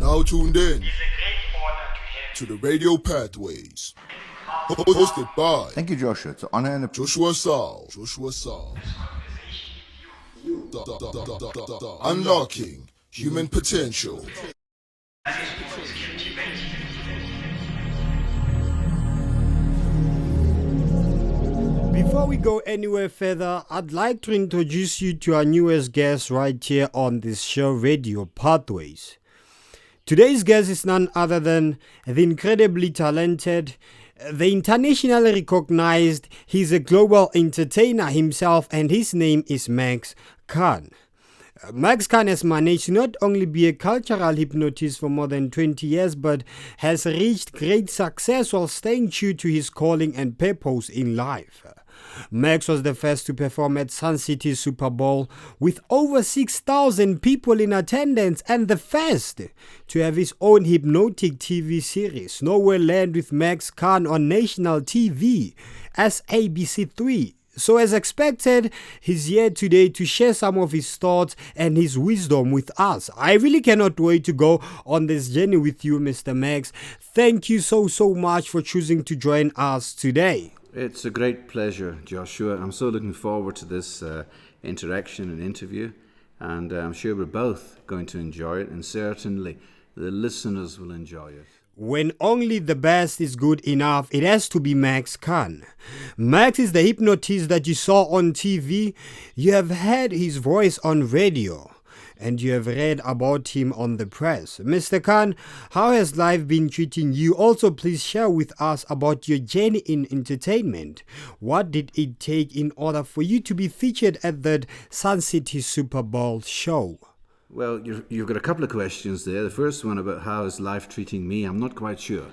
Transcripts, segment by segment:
now tuned in to the Radio Pathways, hosted by Thank you, Joshua. It's an honor and a Joshua Saul. Unlocking human potential. Before we go anywhere further, I'd like to introduce you to our newest guest right here on this show, Radio Pathways. Today's guest is none other than the incredibly talented, the internationally recognized, he's a global entertainer himself, and his name is Max Kaan. Max Kaan has managed to not only be a cultural hypnotist for more than 20 years, but has reached great success while staying true to his calling and purpose in life. Max was the first to perform at Sun City Super Bowl with over 6,000 people in attendance, and the first to have his own hypnotic TV series, Nowhere Land with Max Kaan, on national TV as ABC3. So as expected, he's here today to share some of his thoughts and his wisdom with us. I really cannot wait to go on this journey with you, Mr. Max. Thank you so much for choosing to join us today. It's a great pleasure, Joshua. I'm so looking forward to this interaction and interview, and I'm sure we're both going to enjoy it, and certainly the listeners will enjoy it. When only the best is good enough, it has to be Max Kaan. Max is the hypnotist that you saw on TV. You have heard his voice on radio, and you have read about him on the press. Mr. Kaan, how has life been treating you? Also, please share with us about your journey in entertainment. What did it take in order for you to be featured at the Sun City Super Bowl show? Well, you've got a couple of questions there. The first one about how is life treating me, I'm not quite sure.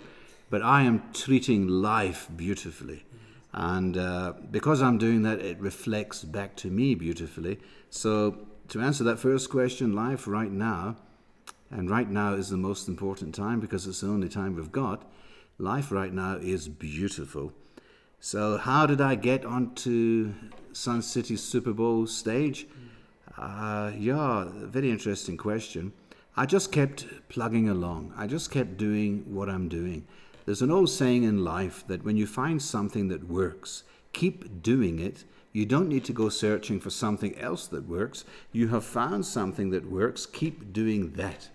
But I am treating life beautifully. And because I'm doing that, it reflects back to me beautifully. So to answer that first question, life right now, and right now is the most important time because it's the only time we've got, life right now is beautiful. So how did I get onto Sun City Super Bowl stage? Very interesting question. I just kept plugging along. I just kept doing what I'm doing. There's an old saying in life that when you find something that works, keep doing it. You don't need to go searching for something else that works. You have found something that works, keep doing that.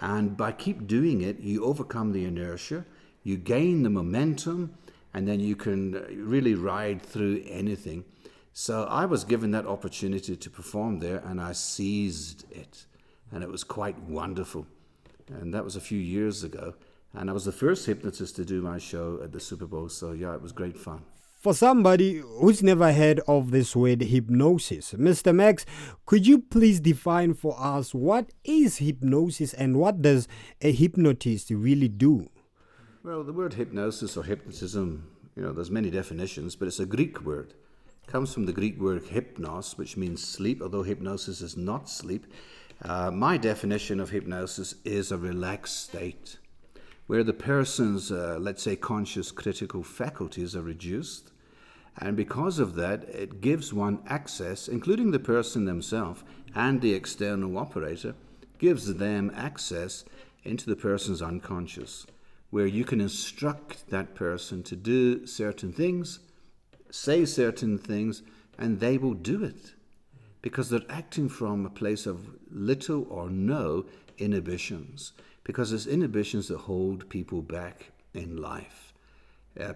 And by keep doing it, you overcome the inertia, you gain the momentum, and then you can really ride through anything. So I was given that opportunity to perform there, and I seized it. And it was quite wonderful. And that was a few years ago. And I was the first hypnotist to do my show at the Super Bowl. So yeah, it was great fun. For somebody who's never heard of this word hypnosis, Mr. Max, could you please define for us what is hypnosis and what does a hypnotist really do? Well, the word hypnosis or hypnotism, there's many definitions, but it's a Greek word. It comes from the Greek word hypnos, which means sleep, although hypnosis is not sleep. My definition of hypnosis is a relaxed state where the person's, let's say, conscious critical faculties are reduced. And because of that, it gives one access, including the person themselves and the external operator, gives them access into the person's unconscious, where you can instruct that person to do certain things, say certain things, and they will do it. Because they're acting from a place of little or no inhibitions. Because it's inhibitions that hold people back in life.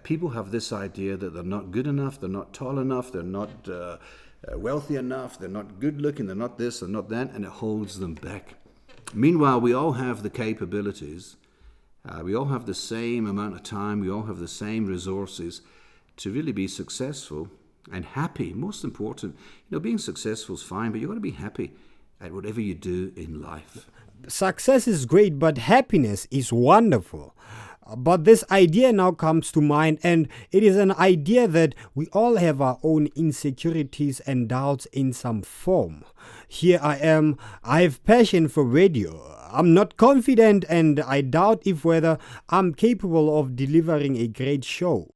People have this idea that they're not good enough, they're not tall enough, they're not wealthy enough, they're not good looking, they're not this, they're not that, and it holds them back. Meanwhile, we all have the capabilities, we all have the same amount of time, we all have the same resources to really be successful and happy. Most important, being successful is fine, but you've got to be happy at whatever you do in life. Success is great, but happiness is wonderful. But this idea now comes to mind, and it is an idea that we all have our own insecurities and doubts in some form. Here I am, I have passion for radio. I'm not confident and I doubt if whether I'm capable of delivering a great show.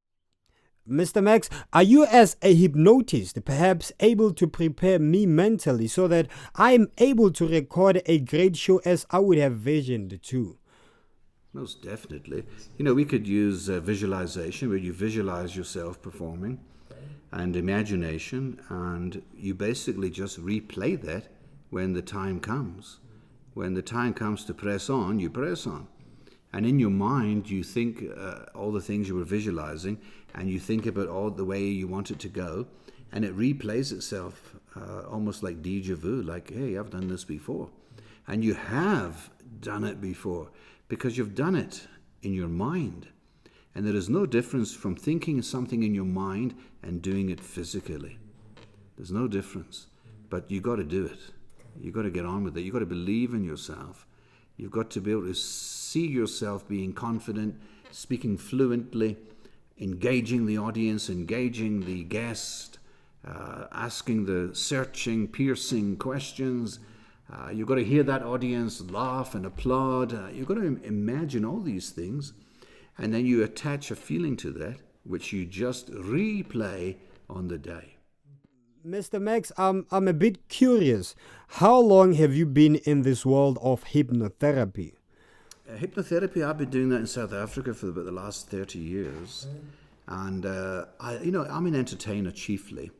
Mr. Max, are you as a hypnotist perhaps able to prepare me mentally so that I am able to record a great show as I would have visioned to? Most definitely. You know, we could use visualization, where you visualize yourself performing, and imagination, and you basically just replay that when the time comes. When the time comes to press on, you press on. And in your mind, you think all the things you were visualizing, and you think about all the way you want it to go, and it replays itself almost like déjà vu, like, hey, I've done this before. And you have done it before because you've done it in your mind. And there is no difference from thinking something in your mind and doing it physically. There's no difference. But you got to do it. You got to get on with it. You got to believe in yourself. You've got to be able to see yourself being confident, speaking fluently, engaging the audience, engaging the guest, asking the searching, piercing questions. You've got to hear that audience laugh and applaud. You've got to imagine all these things, and then you attach a feeling to that, which you just replay on the day. Mr. Max, I'm a bit curious. How long have you been in this world of hypnotherapy? Hypnotherapy, I've been doing that in South Africa for about the last 30 years. And, I'm an entertainer chiefly,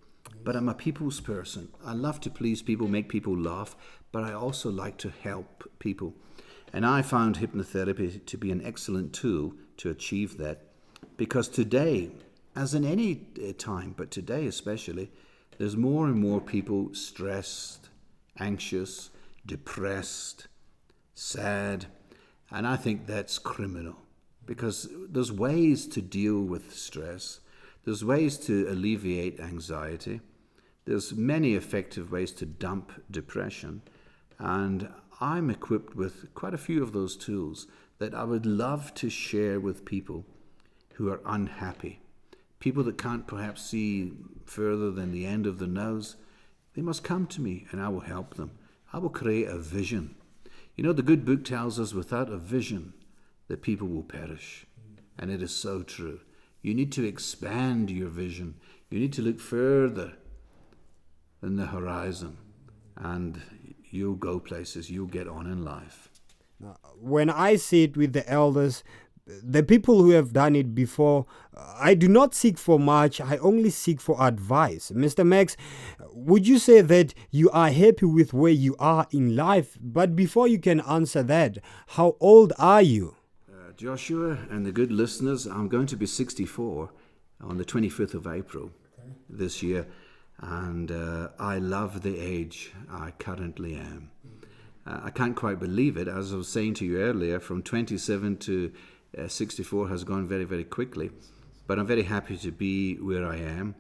but I'm a people's person. I love to please people, make people laugh, but I also like to help people. And I found hypnotherapy to be an excellent tool to achieve that. Because today, as in any time, but today especially, there's more and more people stressed, anxious, depressed, sad, and I think that's criminal because there's ways to deal with stress. There's ways to alleviate anxiety. There's many effective ways to dump depression, and I'm equipped with quite a few of those tools that I would love to share with people who are unhappy. People that can't perhaps see further than the end of the nose, they must come to me and I will help them. I will create a vision. You know, the good book tells us without a vision, the people will perish. And it is so true. You need to expand your vision. You need to look further than the horizon. And you'll go places, you'll get on in life. When I sit with the elders, the people who have done it before, I do not seek for much, I only seek for advice. Mr. Max, would you say that you are happy with where you are in life? But before you can answer that, how old are you? Joshua and the good listeners, I'm going to be 64 on the 25th of April this year, and I love the age I currently am. I can't quite believe it. As I was saying to you earlier, from 27 to 64 has gone very, very quickly, but I'm very happy to be where I am.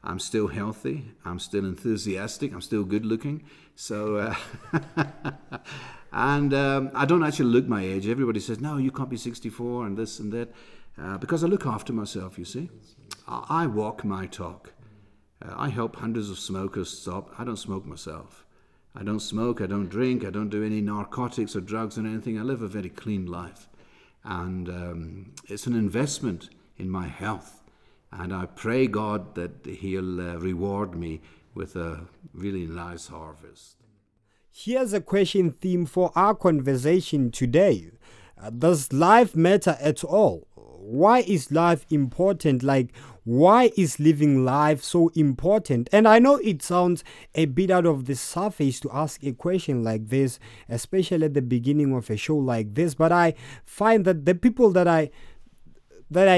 I'm still healthy, I'm still enthusiastic, I'm still good looking, so and I don't actually look my age. Everybody says, no, you can't be 64 and this and that, because I look after myself, you see. I walk my talk. I help hundreds of smokers stop. I don't smoke myself. I don't smoke, I don't drink, I don't do any narcotics or drugs or anything. I live a very clean life. And it's an investment in my health. And I pray God that He'll reward me with a really nice harvest. Here's a question theme for our conversation today. Does life matter at all? Why is life important? Like, why is living life so important? And I know it sounds a bit out of the surface to ask a question like this, especially at the beginning of a show like this, but I find that the people that I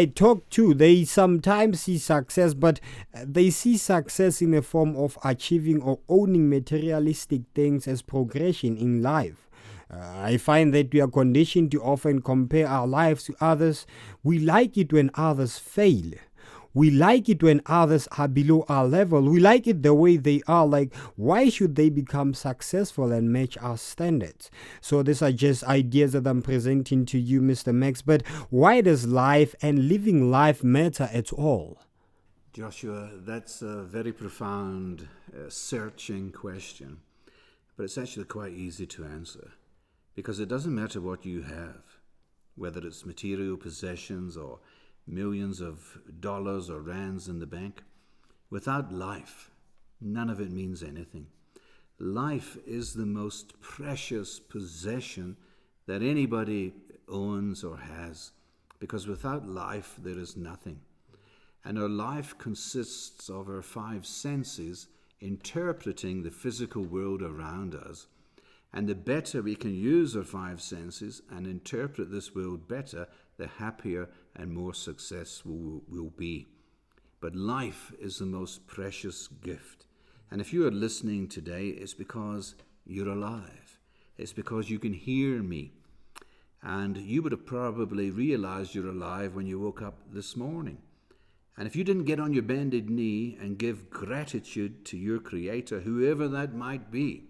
talk to, they sometimes see success, but they see success in the form of achieving or owning materialistic things as progression in life. I find that we are conditioned to often compare our lives to others. We like it when others fail. We like it when others are below our level. We like it the way they are. Like, why should they become successful and match our standards? So these are just ideas that I'm presenting to you, Mr. Max. But why does life and living life matter at all? Joshua, that's a very profound, searching question. But it's actually quite easy to answer. Because it doesn't matter what you have, whether it's material possessions or millions of dollars or rands in the bank. Without life, none of it means anything. Life is the most precious possession that anybody owns or has, because without life there is nothing. And our life consists of our five senses interpreting the physical world around us. And the better we can use our five senses and interpret this world better, the happier and more successful we'll be. But life is the most precious gift. And if you are listening today, it's because you're alive. It's because you can hear me. And you would have probably realized you're alive when you woke up this morning. And if you didn't get on your bended knee and give gratitude to your Creator, whoever that might be,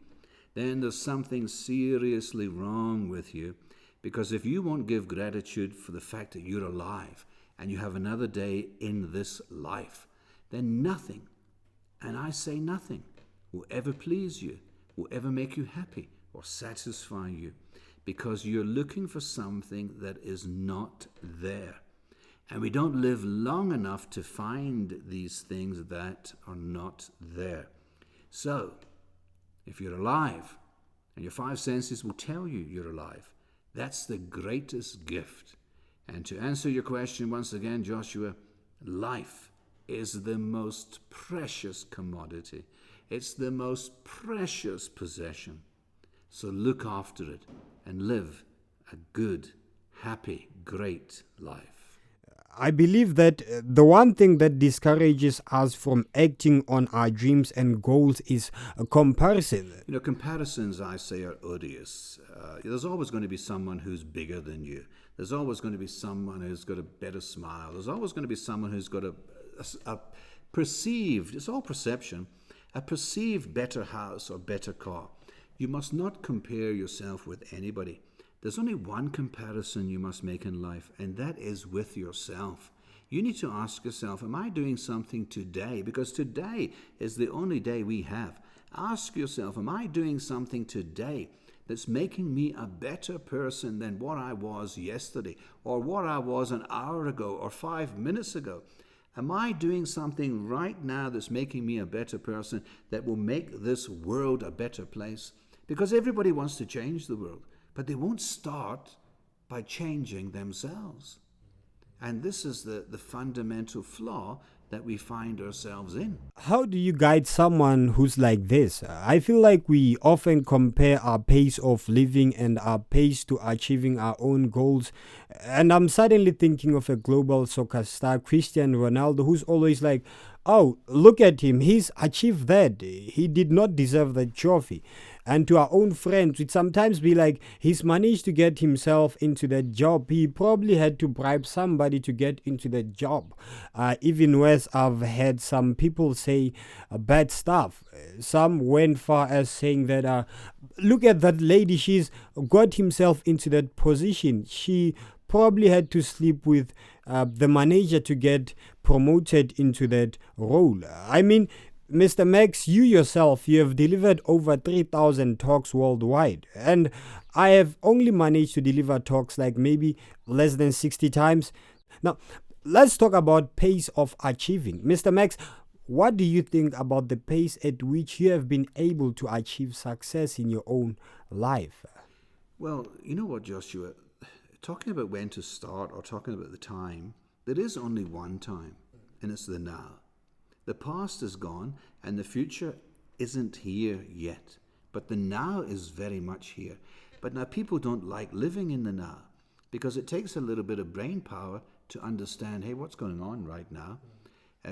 then there's something seriously wrong with you. Because if you won't give gratitude for the fact that you're alive and you have another day in this life, then nothing, and I say nothing, will ever please you, will ever make you happy or satisfy you, because you're looking for something that is not there. And we don't live long enough to find these things that are not there. So, if you're alive, and your five senses will tell you you're alive, that's the greatest gift. And to answer your question once again, Joshua, life is the most precious commodity. It's the most precious possession. So look after it and live a good, happy, great life. I believe that the one thing that discourages us from acting on our dreams and goals is a comparison. You know, comparisons, I say, are odious. There's always going to be someone who's bigger than you. There's always going to be someone who's got a better smile. There's always going to be someone who's got a perceived, it's all perception, a perceived better house or better car. You must not compare yourself with anybody. There's only one comparison you must make in life, and that is with yourself. You need to ask yourself, am I doing something today? Because today is the only day we have. Ask yourself, am I doing something today that's making me a better person than what I was yesterday, or what I was an hour ago, or 5 minutes ago? Am I doing something right now that's making me a better person that will make this world a better place? Because everybody wants to change the world, but they won't start by changing themselves. And this is the fundamental flaw that we find ourselves in. How do you guide someone who's like this? I feel like we often compare our pace of living and our pace to achieving our own goals. And I'm suddenly thinking of a global soccer star, Cristiano Ronaldo, who's always like, oh, look at him, he's achieved that. He did not deserve that trophy. And to our own friends, we'd sometimes be like, he's managed to get himself into that job. He probably had to bribe somebody to get into that job. Even worse, I've had some people say bad stuff. Some went far as saying that, look at that lady, she's got himself into that position. She probably had to sleep with the manager to get promoted into that role. I mean, Mr. Max, you yourself, you have delivered over 3,000 talks worldwide. And I have only managed to deliver talks like maybe less than 60 times. Now, let's talk about pace of achieving. Mr. Max, what do you think about the pace at which you have been able to achieve success in your own life? Well, you know what, Joshua? Talking about when to start or talking about the time, there is only one time, and it's the now. The past is gone and the future isn't here yet, but the now is very much here. But now people don't like living in the now because it takes a little bit of brain power to understand, hey, what's going on right now?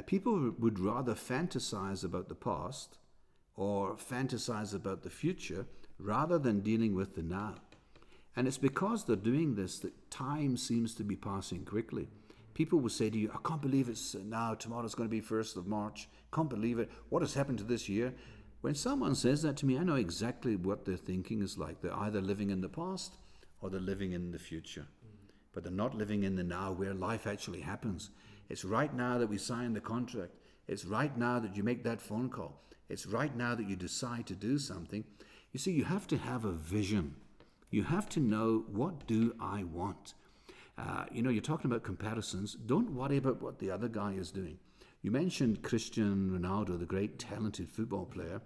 People would rather fantasize about the past or fantasize about the future rather than dealing with the now. And it's because they're doing this that time seems to be passing quickly. People will say to you, I can't believe it's now, tomorrow's going to be 1st of March. Can't believe it. What has happened to this year? When someone says that to me, I know exactly what their thinking is like. They're either living in the past or they're living in the future. But they're not living in the now where life actually happens. It's right now that we sign the contract. It's right now that you make that phone call. It's right now that you decide to do something. You see, you have to have a vision. You have to know, what do I want? You're talking about comparisons. Don't worry about what the other guy is doing. You mentioned Cristiano Ronaldo, the great talented football player.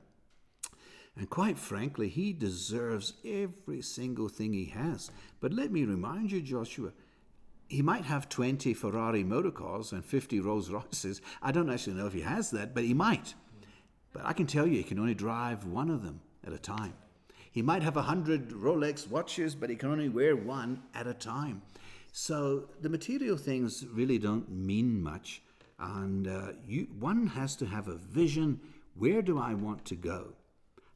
And quite frankly, he deserves every single thing he has. But let me remind you, Joshua, he might have 20 Ferrari motorcars and 50 Rolls Royces. I don't actually know if he has that, but he might. But I can tell you, he can only drive one of them at a time. He might have 100 Rolex watches, but he can only wear one at a time. So the material things really don't mean much. And one has to have a vision. Where do I want to go?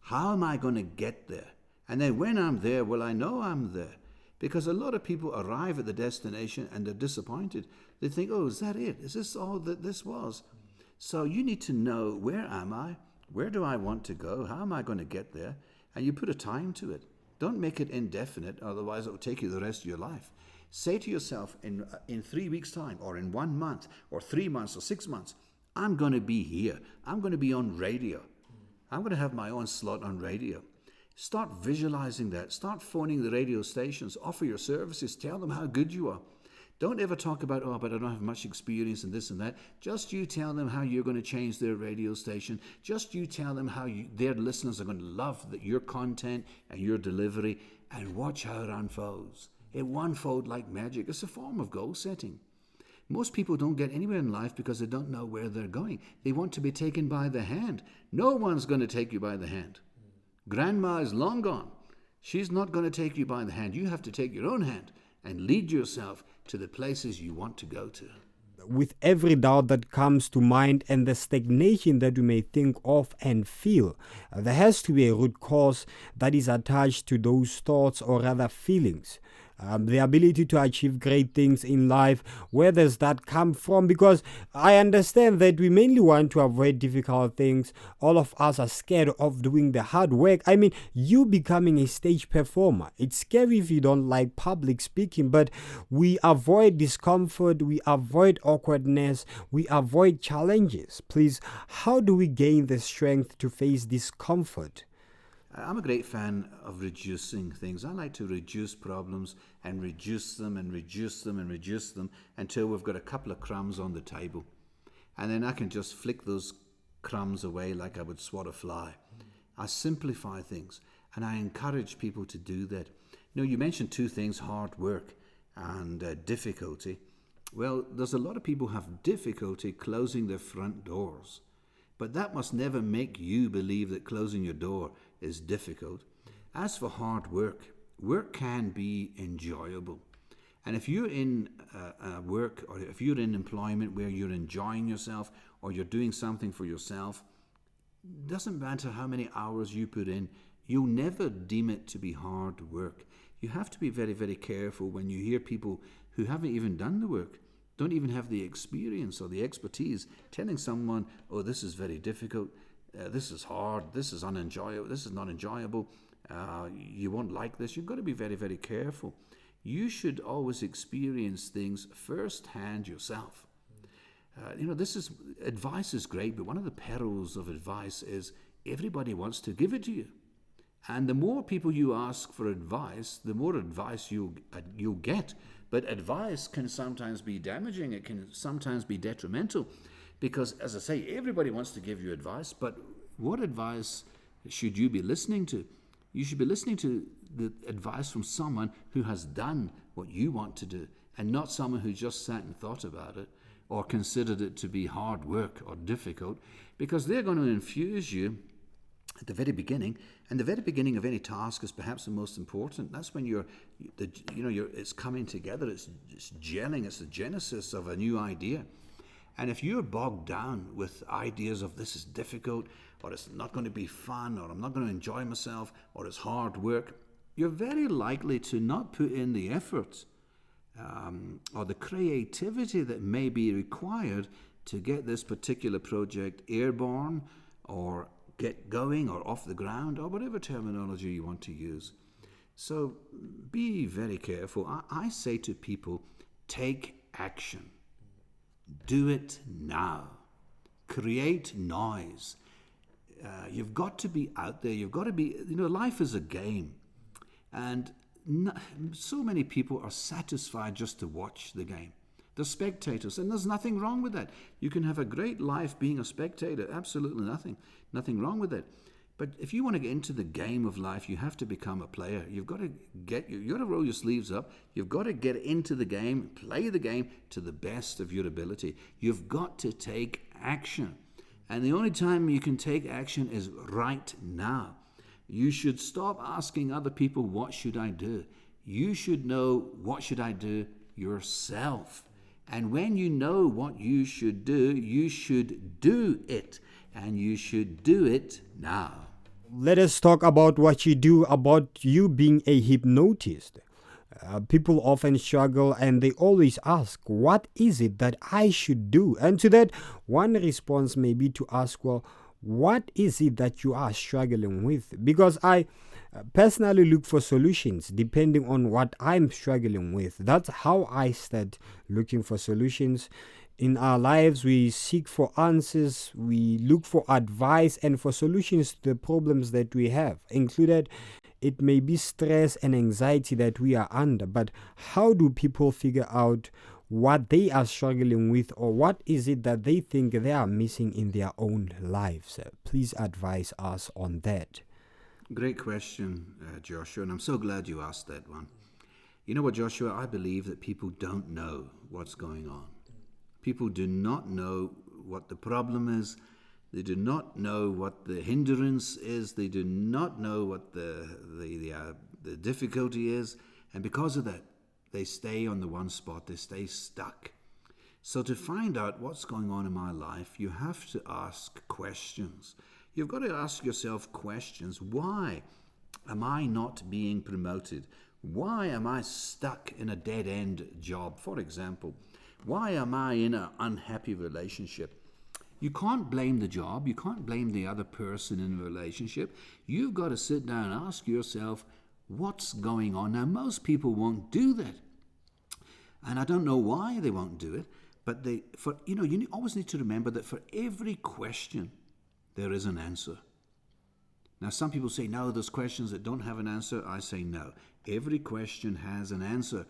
How am I going to get there? And then when I'm there, will I know I'm there? Because a lot of people arrive at the destination and they're disappointed. They think, oh, is that it? Is this all that this was? So you need to know, where am I? Where do I want to go? How am I going to get there? And you put a time to it. Don't make it indefinite, otherwise it will take you the rest of your life. Say to yourself, in 3 weeks' time, or in 1 month, or 3 months, or 6 months, I'm going to be here. I'm going to be on radio. I'm going to have my own slot on radio. Start visualizing that. Start phoning the radio stations. Offer your services. Tell them how good you are. Don't ever talk about, oh, but I don't have much experience in this and that. Just you tell them how you're going to change their radio station. Just you tell them how their listeners are going to love your content and your delivery, and watch how it unfolds. It will unfold like magic. It's a form of goal setting. Most people don't get anywhere in life because they don't know where they're going. They want to be taken by the hand. No one's going to take you by the hand. Grandma is long gone. She's not going to take you by the hand. You have to take your own hand and lead yourself to the places you want to go to. With every doubt that comes to mind and the stagnation that you may think of and feel, there has to be a root cause that is attached to those thoughts or rather feelings. The ability to achieve great things in life, where does that come from? Because I understand that we mainly want to avoid difficult things. All of us are scared of doing the hard work. I mean, you becoming a stage performer, it's scary if you don't like public speaking, but we avoid discomfort, we avoid awkwardness, we avoid challenges. Please, how do we gain the strength to face discomfort? I'm a great fan of reducing things. I like to reduce problems and reduce them and reduce them and reduce them until we've got a couple of crumbs on the table. And then I can just flick those crumbs away like I would swat a fly. I simplify things, and I encourage people to do that. You mentioned two things, hard work and difficulty. Well, there's a lot of people who have difficulty closing their front doors. But that must never make you believe that closing your door is difficult. As for hard work, work can be enjoyable. And if you're in work, or if you're in employment where you're enjoying yourself or you're doing something for yourself, doesn't matter how many hours you put in, you'll never deem it to be hard work. You have to be very, very careful when you hear people who haven't even done the work, don't even have the experience or the expertise, telling someone, oh, this is very difficult, this is hard, this is unenjoyable, this is not enjoyable, you won't like this. You've got to be very, very careful. You should always experience things firsthand yourself. Advice is great, but one of the perils of advice is everybody wants to give it to you. And the more people you ask for advice, the more advice you'll get. But advice can sometimes be damaging. It can sometimes be detrimental. Because, as I say, everybody wants to give you advice. But what advice should you be listening to? You should be listening to the advice from someone who has done what you want to do, and not someone who just sat and thought about it or considered it to be hard work or difficult, because they're going to infuse you at the very beginning, and the very beginning of any task is perhaps the most important. That's when it's coming together, it's gelling, it's the genesis of a new idea. And if you're bogged down with ideas of this is difficult, or it's not going to be fun, or I'm not going to enjoy myself, or it's hard work, you're very likely to not put in the effort or the creativity that may be required to get this particular project airborne, or get going, or off the ground, or whatever terminology you want to use. So be very careful. I say to people, take action. Do it now. Create noise. You've got to be out there. You've got to be, life is a game. And so many people are satisfied just to watch the game. They're spectators, and there's nothing wrong with that. You can have a great life being a spectator, absolutely nothing wrong with it. But if you want to get into the game of life, you have to become a player. You've got to roll your sleeves up. You've got to get into the game, play the game to the best of your ability. You've got to take action. And the only time you can take action is right now. You should stop asking other people, what should I do? You should know, what should I do yourself? And when you know what you should do it. And you should do it now. Let us talk about what you do about you being a hypnotist. People often struggle and they always ask, what is it that I should do? And to that, one response may be to ask, well, what is it that you are struggling with? Because I personally look for solutions depending on what I'm struggling with. That's how I start looking for solutions. In our lives, we seek for answers, we look for advice and for solutions to the problems that we have. Included, it may be stress and anxiety that we are under. But how do people figure out what they are struggling with, or what is it that they think they are missing in their own lives? Please advise us on that. Great question, Joshua, and I'm so glad you asked that one. You know what, Joshua? I believe that people don't know what's going on. People do not know what the problem is. They do not know what the hindrance is. They do not know what the difficulty is. And because of that, they stay on the one spot. They stay stuck. So to find out what's going on in my life, you have to ask questions. You've got to ask yourself questions. Why am I not being promoted? Why am I stuck in a dead-end job, for example? Why am I in an unhappy relationship? You can't blame the job. You can't blame the other person in the relationship. You've got to sit down and ask yourself, what's going on? Now, most people won't do that. And I don't know why they won't do it. But you always need to remember that for every question, there is an answer. Now, some people say, no, there's questions that don't have an answer. I say no. Every question has an answer.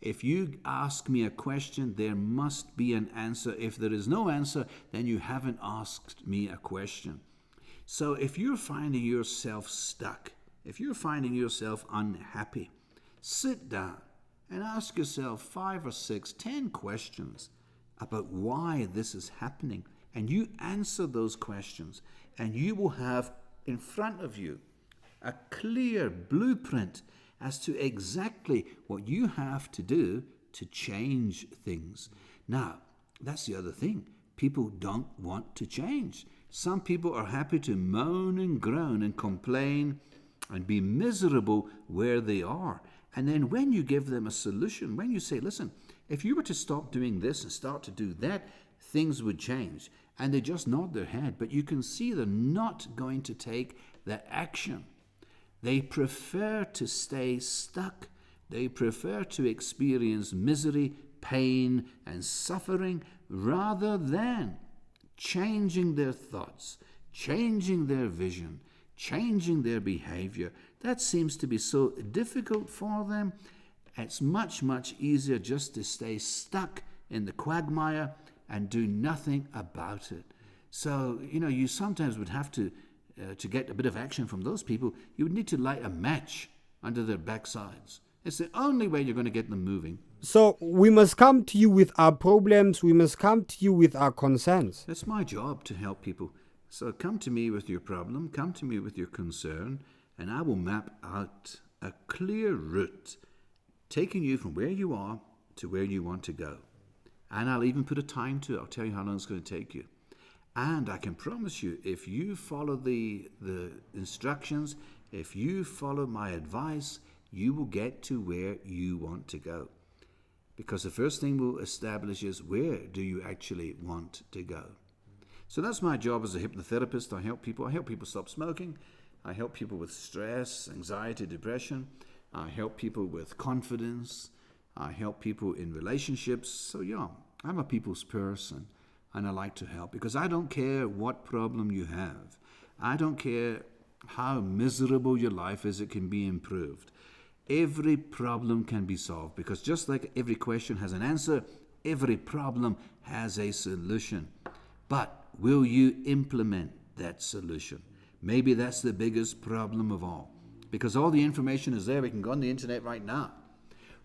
If you ask me a question, there must be an answer. If there is no answer, then you haven't asked me a question. So if you're finding yourself stuck, if you're finding yourself unhappy, sit down and ask yourself 5 or 6, 10 questions about why this is happening. And you answer those questions, and you will have in front of you a clear blueprint as to exactly what you have to do to change things. Now, that's the other thing. People don't want to change. Some people are happy to moan and groan and complain and be miserable where they are. And then when you give them a solution, when you say, listen, if you were to stop doing this and start to do that, things would change. And they just nod their head. But you can see they're not going to take the action. They prefer to stay stuck. They prefer to experience misery, pain, and suffering rather than changing their thoughts, changing their vision, changing their behavior. That seems to be so difficult for them. It's much, much easier just to stay stuck in the quagmire and do nothing about it. So, you sometimes would have to get a bit of action from those people, you would need to light a match under their backsides. It's the only way you're going to get them moving. So we must come to you with our problems. We must come to you with our concerns. It's my job to help people. So come to me with your problem, come to me with your concern, and I will map out a clear route, taking you from where you are to where you want to go. And I'll even put a time to it. I'll tell you how long it's going to take you. And I can promise you, if you follow the instructions, if you follow my advice, you will get to where you want to go. Because the first thing we'll establish is, where do you actually want to go? So that's my job as a hypnotherapist. I help people stop smoking. I help people with stress, anxiety, depression. I help people with confidence. I help people in relationships. So yeah, I'm a people's person. And I like to help because I don't care what problem you have. I don't care how miserable your life is, it can be improved. every problem can be solved, because just like every question has an answer, every problem has a solution. But will you implement that solution? Maybe that's the biggest problem of all, because all the information is there. We can go on the internet right now.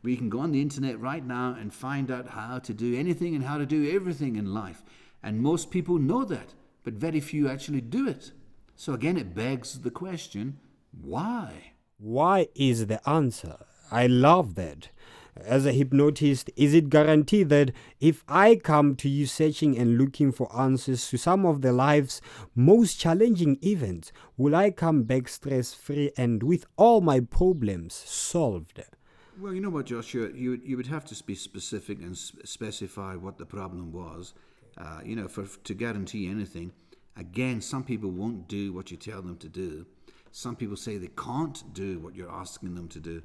We can go on the internet right now and find out how to do anything and how to do everything in life. And most people know that, but very few actually do it. So again, it begs the question, why? Why is the answer. I love that. As a hypnotist, is it guaranteed that if I come to you searching and looking for answers to some of the life's most challenging events, will I come back stress-free and with all my problems solved? Well, you know what, Joshua, you would have to be specific and specify what the problem was. To guarantee anything. Again, some people won't do what you tell them to do. Some people say they can't do what you're asking them to do.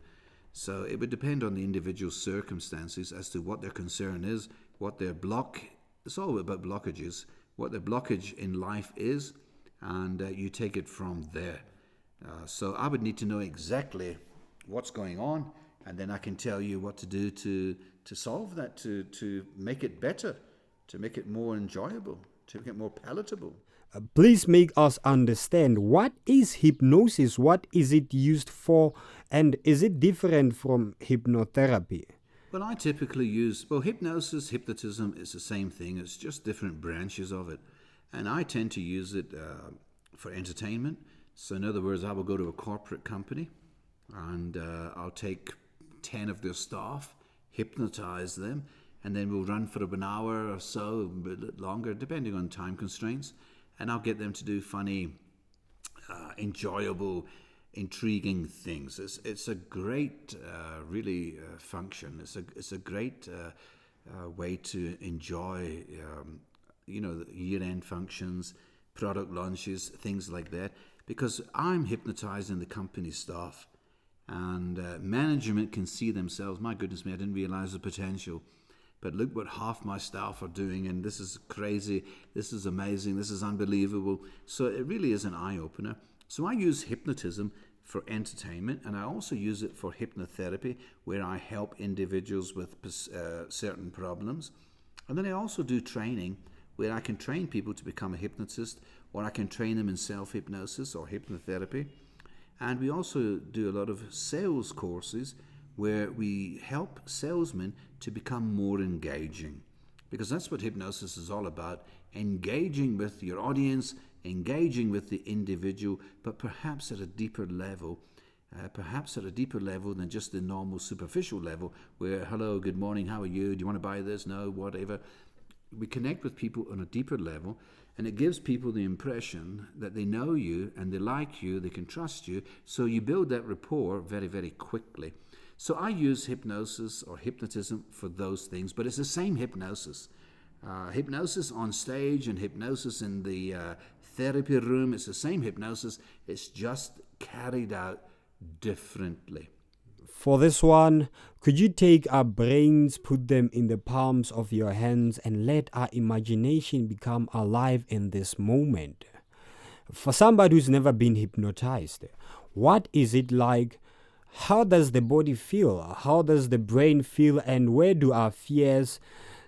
So it would depend on the individual circumstances as to what their concern is, what their it's all about blockages, what their blockage in life is, and you take it from there. So I would need to know exactly what's going on, and then I can tell you what to do to solve that, to make it better, to make it more enjoyable, to make it more palatable. Please make us understand, what is hypnosis? What is it used for? And is it different from hypnotherapy? Well, I typically use, hypnosis, hypnotism is the same thing. It's just different branches of it. And I tend to use it for entertainment. So in other words, I will go to a corporate company and I'll take 10 of their staff, hypnotize them, and then we'll run for an hour or so, a bit longer, depending on time constraints. And I'll get them to do funny, enjoyable, intriguing things. It's a great, function. It's a great way to enjoy, the year-end functions, product launches, things like that. Because I'm hypnotizing the company staff, and management can see themselves. My goodness me, I didn't realize the potential. But look what half my staff are doing, and this is crazy, this is amazing, this is unbelievable. So it really is an eye-opener. So I use hypnotism for entertainment, and I also use it for hypnotherapy, where I help individuals with certain problems. And then I also do training, where I can train people to become a hypnotist, or I can train them in self-hypnosis or hypnotherapy. And we also do a lot of sales courses, where we help salesmen to become more engaging. Because that's what hypnosis is all about, engaging with your audience, engaging with the individual, but perhaps at a deeper level than just the normal superficial level, where, hello, good morning, how are you, do you want to buy this, no, whatever. We connect with people on a deeper level, and it gives people the impression that they know you and they like you, they can trust you, so you build that rapport very, very quickly. So I use hypnosis or hypnotism for those things, but it's the same hypnosis. Hypnosis on stage and hypnosis in the therapy room, it's the same hypnosis. It's just carried out differently. For this one, could you take our brains, put them in the palms of your hands, and let our imagination become alive in this moment? For somebody who's never been hypnotized, what is it like? How does the body feel? How does the brain feel? And where do our fears,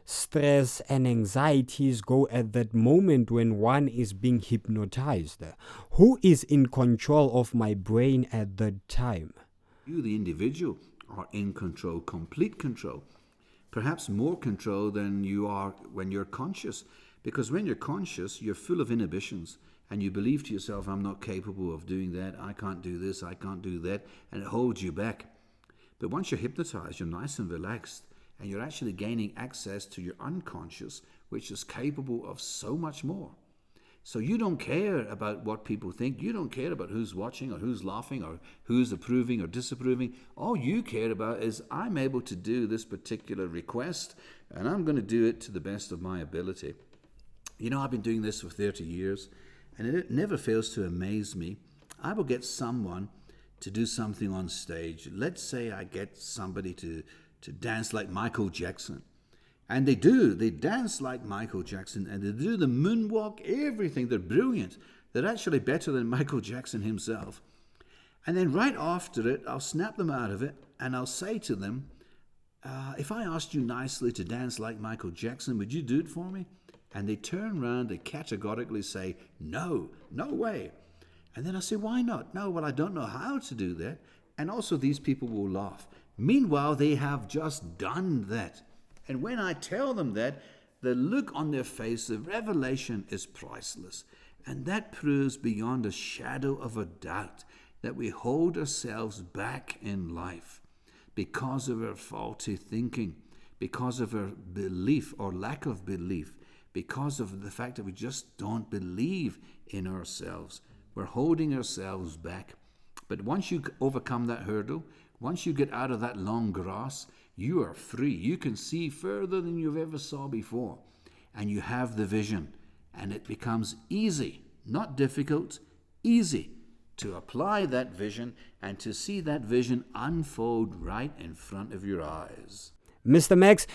stress, and anxieties go at that moment when one is being hypnotized? Who is in control of my brain at that time? You, the individual, are in control, complete control. Perhaps more control than you are when you're conscious. Because when you're conscious, you're full of inhibitions. And you believe to yourself, I'm not capable of doing that, I can't do this, I can't do that, and it holds you back. But once you're hypnotized, you're nice and relaxed, and you're actually gaining access to your unconscious, which is capable of so much more. So you don't care about what people think, you don't care about who's watching or who's laughing or who's approving or disapproving. All you care about is, I'm able to do this particular request, and I'm going to do it to the best of my ability. You know, I've been doing this for 30 years. And it never fails to amaze me. I will get someone to do something on stage. Let's say I get somebody to dance like Michael Jackson. And they do. They dance like Michael Jackson. And they do the moonwalk, everything. They're brilliant. They're actually better than Michael Jackson himself. And then right after it, I'll snap them out of it and I'll say to them, if I asked you nicely to dance like Michael Jackson, would you do it for me? And they turn around and categorically say, no way. And then I say, why not? No, well, I don't know how to do that. And also these people will laugh. Meanwhile, they have just done that. And when I tell them that, the look on their face, the revelation is priceless. And that proves beyond a shadow of a doubt that we hold ourselves back in life because of our faulty thinking, because of our belief or lack of belief, because of the fact that we just don't believe in ourselves. We're holding ourselves back. But once you overcome that hurdle, once you get out of that long grass, you are free. You can see further than you've ever saw before. And you have the vision. And it becomes easy, not difficult, easy to apply that vision and to see that vision unfold right in front of your eyes. Mr. Max,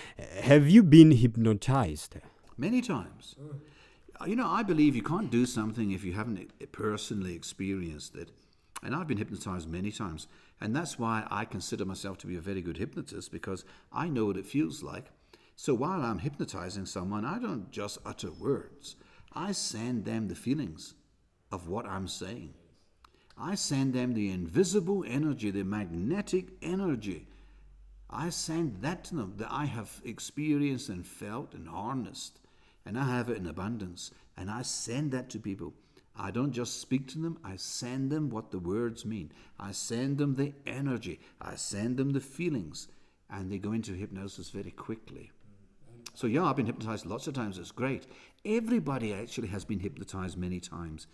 have you been hypnotized? Many times. I believe you can't do something if you haven't personally experienced it. And I've been hypnotized many times. And that's why I consider myself to be a very good hypnotist, because I know what it feels like. So while I'm hypnotizing someone, I don't just utter words. I send them the feelings of what I'm saying. I send them the invisible energy, the magnetic energy. I send that to them that I have experienced and felt and harnessed. And I have it in abundance. And I send that to people. I don't just speak to them. I send them what the words mean. I send them the energy. I send them the feelings. And they go into hypnosis very quickly. So yeah, I've been hypnotized lots of times. It's great. Everybody actually has been hypnotized many times.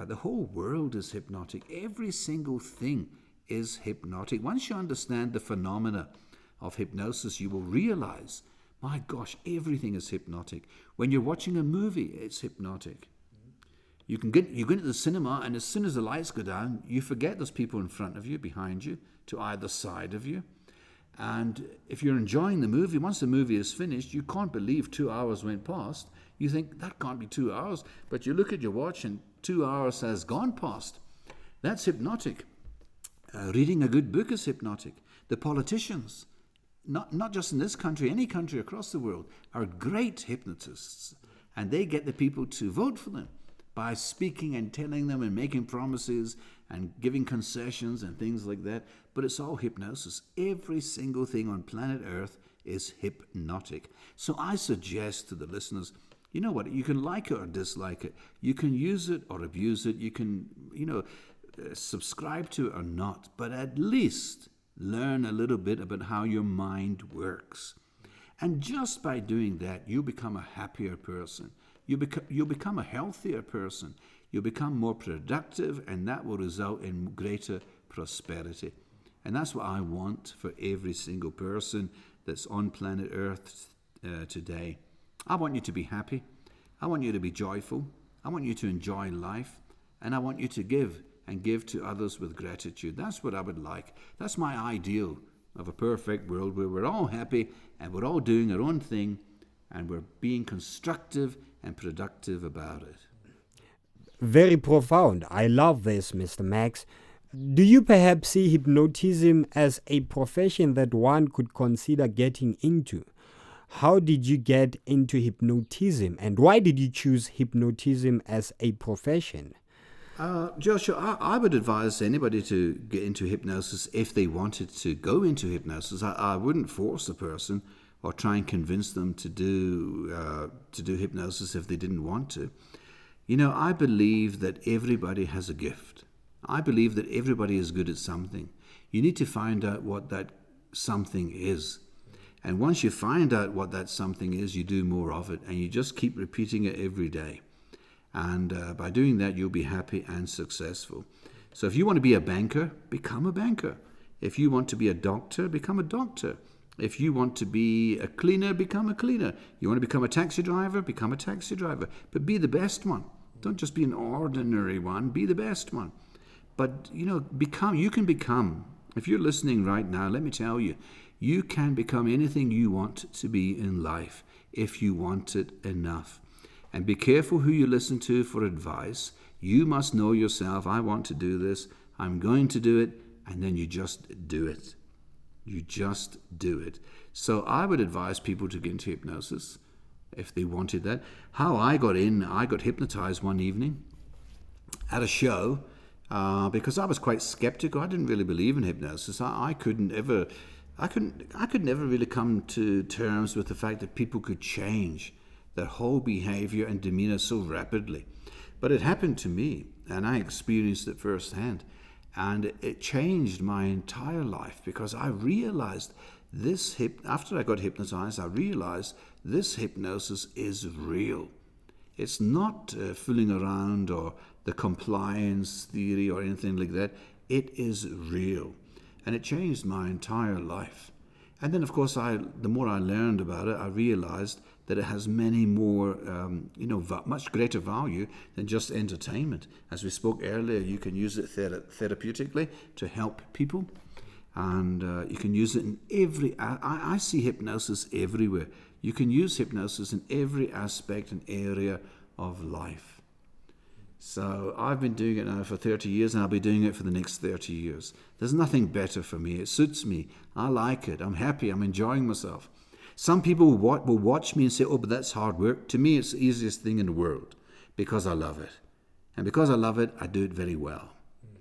The whole world is hypnotic. Every single thing is hypnotic. Once you understand the phenomena of hypnosis, you will realize, my gosh, everything is hypnotic. When you're watching a movie, it's hypnotic. You go into the cinema, and as soon as the lights go down, you forget there's people in front of you, behind you, to either side of you. And if you're enjoying the movie, once the movie is finished, you can't believe 2 hours went past. You think, that can't be 2 hours. But you look at your watch and 2 hours has gone past. That's hypnotic. Reading a good book is hypnotic. The politicians, not just in this country, any country across the world, are great hypnotists. And they get the people to vote for them by speaking and telling them and making promises and giving concessions and things like that. But it's all hypnosis. Every single thing on planet Earth is hypnotic. So I suggest to the listeners, you know what, you can like it or dislike it. You can use it or abuse it. You can, subscribe to it or not. But at least learn a little bit about how your mind works. And just by doing that, you become a happier person. You'll become a healthier person. You'll become more productive, and that will result in greater prosperity. And that's what I want for every single person that's on planet Earth today. I want you to be happy. I want you to be joyful. I want you to enjoy life. And I want you to give and give to others with gratitude. That's what I would like. That's my ideal of a perfect world where we're all happy and we're all doing our own thing and we're being constructive and productive about it. Very profound. I love this, Mr. Max. Do you perhaps see hypnotism as a profession that one could consider getting into? How did you get into hypnotism, and why did you choose hypnotism as a profession? Joshua, I would advise anybody to get into hypnosis if they wanted to go into hypnosis. I wouldn't force a person or try and convince them to do hypnosis if they didn't want to. I believe that everybody has a gift. I believe that everybody is good at something. You need to find out what that something is. And once you find out what that something is, you do more of it, and you just keep repeating it every day. And by doing that, you'll be happy and successful. So if you want to be a banker, become a banker. If you want to be a doctor, become a doctor. If you want to be a cleaner, become a cleaner. You want to become a taxi driver, become a taxi driver. But be the best one. Don't just be an ordinary one, be the best one. But, you can become, if you're listening right now, let me tell you, you can become anything you want to be in life if you want it enough. And be careful who you listen to for advice. You must know yourself, I want to do this, I'm going to do it, and then you just do it. You just do it. So I would advise people to get into hypnosis if they wanted that. How I got in, I got hypnotized one evening at a show because I was quite skeptical. I didn't really believe in hypnosis. I could never really come to terms with the fact that people could change their whole behavior and demeanor so rapidly. But it happened to me, and I experienced it firsthand. And it changed my entire life because I realized after I got hypnotized, I realized this hypnosis is real. It's not fooling around or the compliance theory or anything like that. It is real. And it changed my entire life. And then, of course, the more I learned about it, I realized that it has many more, much greater value than just entertainment. As we spoke earlier, you can use it therapeutically to help people. And you can use it in every... I see hypnosis everywhere. You can use hypnosis in every aspect and area of life. So I've been doing it now for 30 years, and I'll be doing it for the next 30 years. There's nothing better for me. It suits me. I like it. I'm happy. I'm enjoying myself. Some people will watch me and say, oh, but that's hard work. To me, it's the easiest thing in the world because I love it. And because I love it, I do it very well.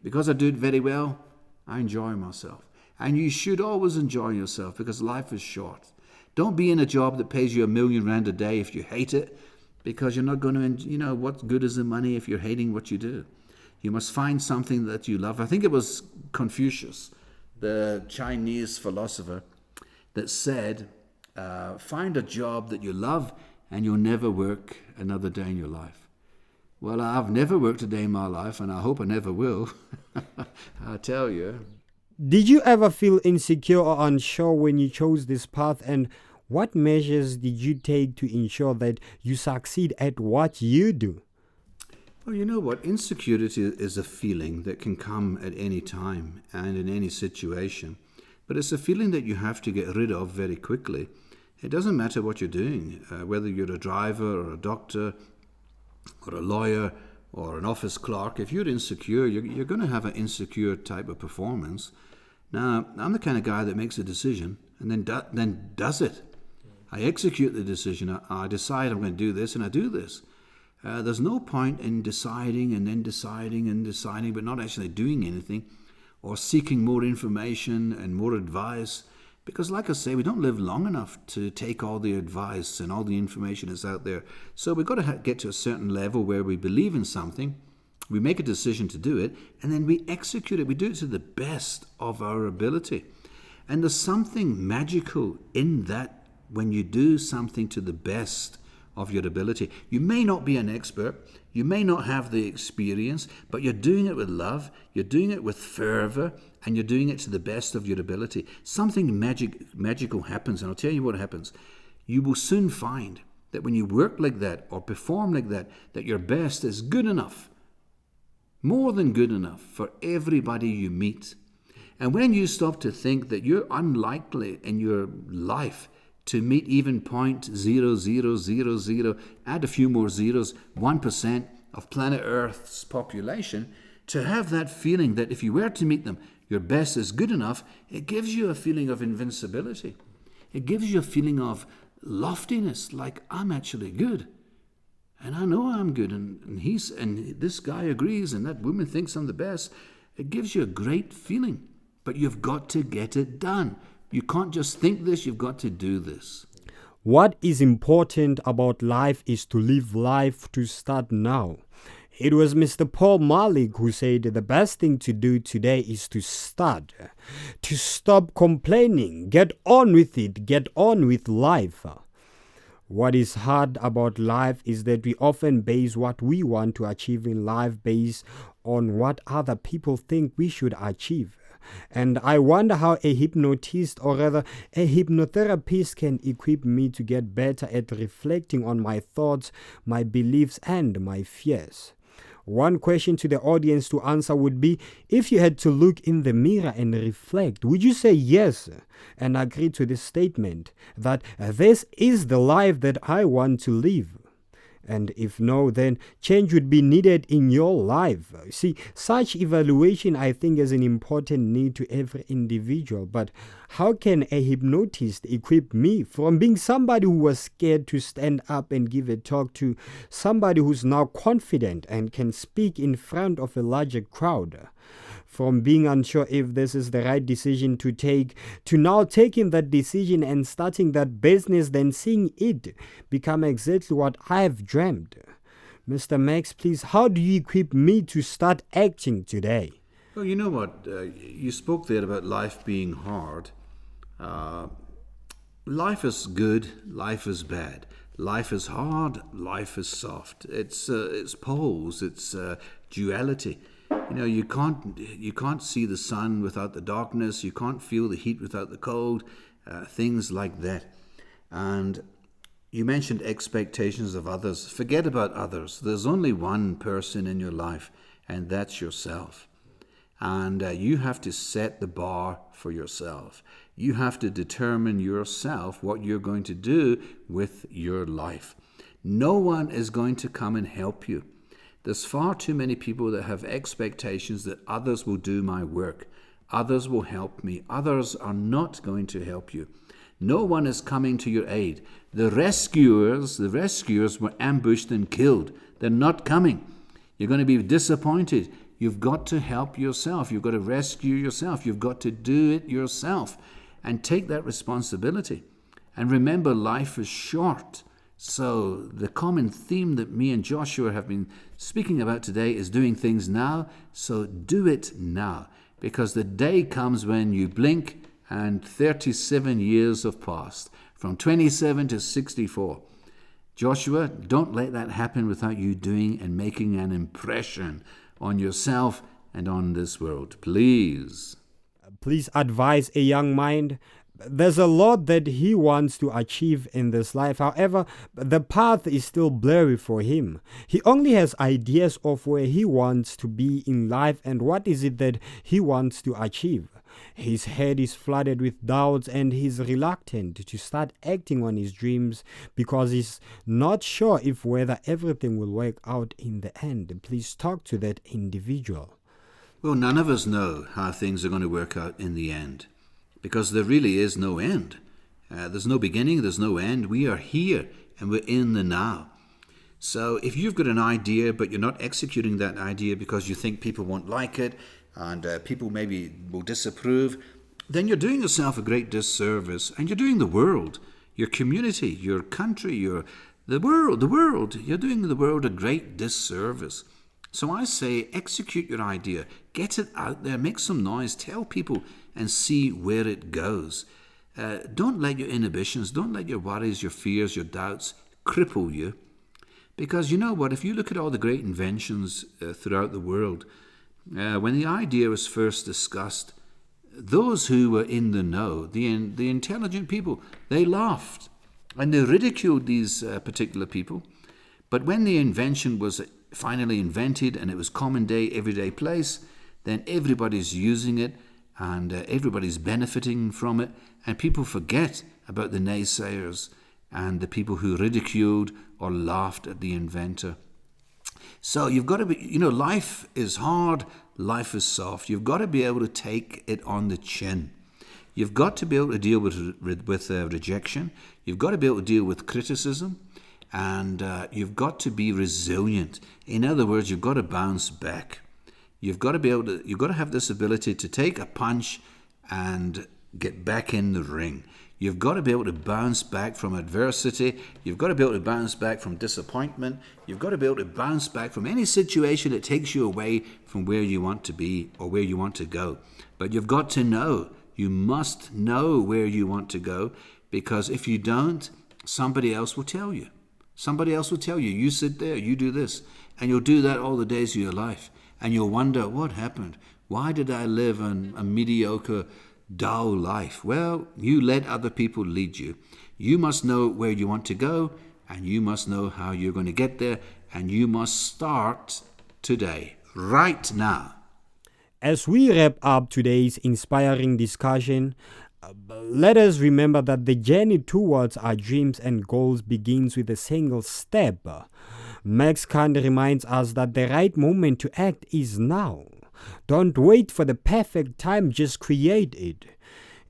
Because I do it very well, I enjoy myself. And you should always enjoy yourself because life is short. Don't be in a job that pays you R1 million a day if you hate it, because you're not going to, what good is the money if you're hating what you do? You must find something that you love. I think it was Confucius, the Chinese philosopher, that said, find a job that you love and you'll never work another day in your life. Well, I've never worked a day in my life, and I hope I never will. I tell you. Did you ever feel insecure or unsure when you chose this path, and what measures did you take to ensure that you succeed at what you do? Well, you know what? Insecurity is a feeling that can come at any time and in any situation. But it's a feeling that you have to get rid of very quickly. It doesn't matter what you're doing, whether you're a driver or a doctor or a lawyer or an office clerk. If you're insecure, you're going to have an insecure type of performance. Now, I'm the kind of guy that makes a decision and then does it. I execute the decision. I decide I'm going to do this, and I do this. There's no point in deciding and then deciding and deciding, but not actually doing anything or seeking more information and more advice. Because like I say, we don't live long enough to take all the advice and all the information that's out there. So we've got to get to a certain level where we believe in something, we make a decision to do it, and then we execute it. We do it to the best of our ability. And there's something magical in that when you do something to the best of your ability. You may not be an expert, you may not have the experience, but you're doing it with love, you're doing it with fervor, and you're doing it to the best of your ability. Something magical happens, and I'll tell you what happens. You will soon find that when you work like that or perform like that, that your best is good enough, more than good enough for everybody you meet. And when you stop to think that you're unlikely in your life to meet even 0.0000, add a few more zeros, 1% of planet Earth's population, to have that feeling that if you were to meet them, your best is good enough, it gives you a feeling of invincibility. It gives you a feeling of loftiness, like I'm actually good. And I know I'm good, and this guy agrees, and that woman thinks I'm the best. It gives you a great feeling, but you've got to get it done. You can't just think this, you've got to do this. What is important about life is to live life to start now. It was Mr. Paul Malik who said the best thing to do today is to start, to stop complaining, get on with it, get on with life. What is hard about life is that we often base what we want to achieve in life based on what other people think we should achieve. And I wonder how a hypnotist, or rather a hypnotherapist, can equip me to get better at reflecting on my thoughts, my beliefs, and my fears. One question to the audience to answer would be, if you had to look in the mirror and reflect, would you say yes and agree to this statement that this is the life that I want to live? And if no, then change would be needed in your life. See, such evaluation, I think, is an important need to every individual. But how can a hypnotist equip me from being somebody who was scared to stand up and give a talk to somebody who's now confident and can speak in front of a larger crowd? From being unsure if this is the right decision to take, to now taking that decision and starting that business, then seeing it become exactly what I have dreamed. Mr. Max, please, how do you equip me to start acting today? Well, you know what? You spoke there about life being hard. Life is good, life is bad. Life is hard, life is soft. It's poles, it's duality. You know, you can't see the sun without the darkness. You can't feel the heat without the cold. Things like that. And you mentioned expectations of others. Forget about others. There's only one person in your life, and that's yourself. And you have to set the bar for yourself. You have to determine yourself what you're going to do with your life. No one is going to come and help you. There's far too many people that have expectations that others will do my work. Others will help me. Others are not going to help you. No one is coming to your aid. The rescuers were ambushed and killed. They're not coming. You're going to be disappointed. You've got to help yourself. You've got to rescue yourself. You've got to do it yourself and take that responsibility. And remember, life is short. So the common theme that me and Joshua have been speaking about today is doing things now. So do it now, because the day comes when you blink and 37 years have passed, from 27 to 64. Joshua, don't let that happen without you doing and making an impression on yourself and on this world. Please. Please advise a young mind. There's a lot that he wants to achieve in this life. However, the path is still blurry for him. He only has ideas of where he wants to be in life and what is it that he wants to achieve. His head is flooded with doubts and he's reluctant to start acting on his dreams because he's not sure if whether everything will work out in the end. Please talk to that individual. Well, none of us know how things are going to work out in the end, because there really is no end. There's no beginning, there's no end. We are here and we're in the now. So if you've got an idea but you're not executing that idea because you think people won't like it and people maybe will disapprove, then you're doing yourself a great disservice, and you're doing the world, your community, your country, the world. You're doing the world a great disservice. So I say, execute your idea, get it out there, make some noise, tell people and see where it goes. Don't let your inhibitions, don't let your worries, your fears, your doubts cripple you. Because you know what, if you look at all the great inventions throughout the world, when the idea was first discussed, those who were in the know, the intelligent people, they laughed and they ridiculed these particular people. But when the invention was finally invented and it was common day, everyday place, then everybody's using it and everybody's benefiting from it, and people forget about the naysayers and the people who ridiculed or laughed at the inventor. So you've got to be, life is hard, life is soft. You've got to be able to take it on the chin. You've got to be able to deal with rejection. You've got to be able to deal with criticism. And you've got to be resilient. In other words, you've got to bounce back. You've got to have this ability to take a punch and get back in the ring. You've got to be able to bounce back from adversity. You've got to be able to bounce back from disappointment. You've got to be able to bounce back from any situation that takes you away from where you want to be or where you want to go. But you've got to know. You must know where you want to go, because if you don't, somebody else will tell you. Somebody else will tell you, you sit there, you do this. And you'll do that all the days of your life. And you'll wonder, what happened? Why did I live a mediocre, dull life? Well, you let other people lead you. You must know where you want to go, and you must know how you're going to get there, and you must start today, right now. As we wrap up today's inspiring discussion, Let us remember that the journey towards our dreams and goals begins with a single step. Max Kaan reminds us that the right moment to act is now. Don't wait for the perfect time, just create it.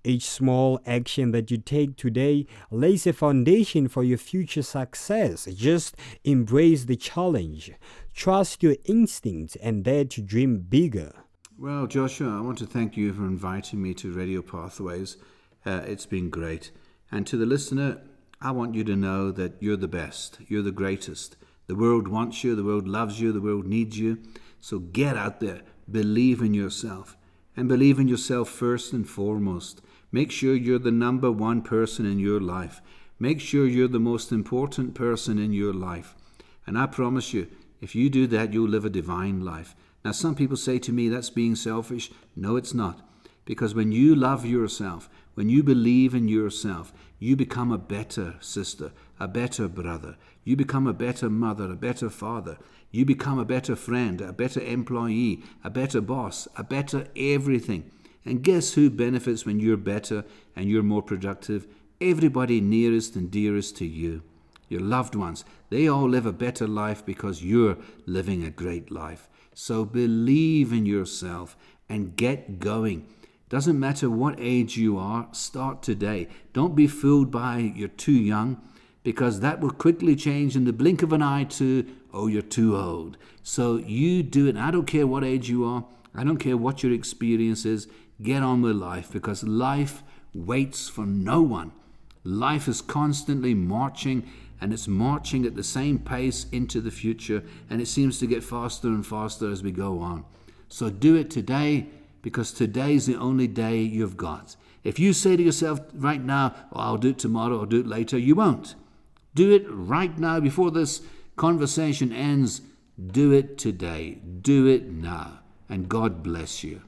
Each small action that you take today lays a foundation for your future success. Just embrace the challenge. Trust your instincts and dare to dream bigger. Well, Joshua, I want to thank you for inviting me to Radio Pathways. It's been great. And to the listener, I want you to know that you're the best. You're the greatest. The world wants you. The world loves you. The world needs you. So get out there. Believe in yourself. And believe in yourself first and foremost. Make sure you're the number one person in your life. Make sure you're the most important person in your life. And I promise you, if you do that, you'll live a divine life. Now, some people say to me, that's being selfish. No, it's not. Because when you love yourself, when you believe in yourself, you become a better sister, a better brother. You become a better mother, a better father. You become a better friend, a better employee, a better boss, a better everything. And guess who benefits when you're better and you're more productive? Everybody nearest and dearest to you. Your loved ones. They all live a better life because you're living a great life. So believe in yourself and get going. Doesn't matter what age you are, start today. Don't be fooled by you're too young, because that will quickly change in the blink of an eye to, oh, you're too old. So you do it. I don't care what age you are. I don't care what your experience is. Get on with life, because life waits for no one. Life is constantly marching, and it's marching at the same pace into the future, and it seems to get faster and faster as we go on. So do it today, because today's the only day you've got. If you say to yourself right now, oh, I'll do it tomorrow, I'll do it later, you won't. Do it right now before this conversation ends. Do it today. Do it now. And God bless you.